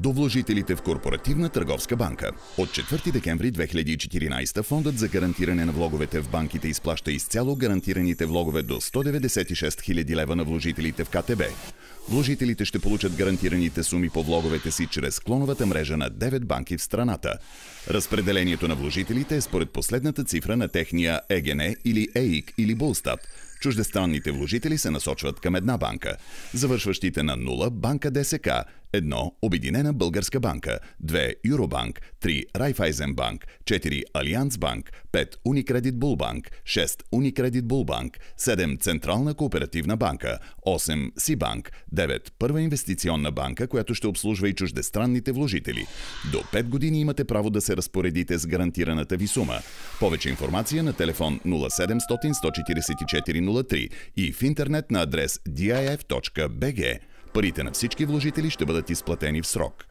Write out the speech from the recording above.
До вложителите в Корпоративна търговска банка. От 4 декември 2014 Фондът за гарантиране на влоговете в банките изплаща изцяло гарантираните влогове до 196 000 лева на вложителите в КТБ. Вложителите ще получат гарантираните суми по влоговете си чрез клоновата мрежа на 9 банки в страната. Разпределението на вложителите е според последната цифра на техния ЕГН или ЕИК или Булстат. Чуждестранните вложители се насочват към една банка. Завършващите на 0 – банка ДСК, 1 – Обединена българска банка, 2 – Юробанк, 3 – Райфайзенбанк, 4 – Алианс банк, 5 – Уникредит Булбанк, 6 – Уникредит Булбанк, 7 – Централна кооперативна банка, 8 – Сибанк, 9 – Първа инвестиционна банка, която ще обслужва и чуждестранните вложители. До 5 години имате право да се разпоредите с гарантираната ви сума. Повече информация на телефон 0700 144 03 и в интернет на адрес dif.bg. Парите на всички вложители ще бъдат изплатени в срок.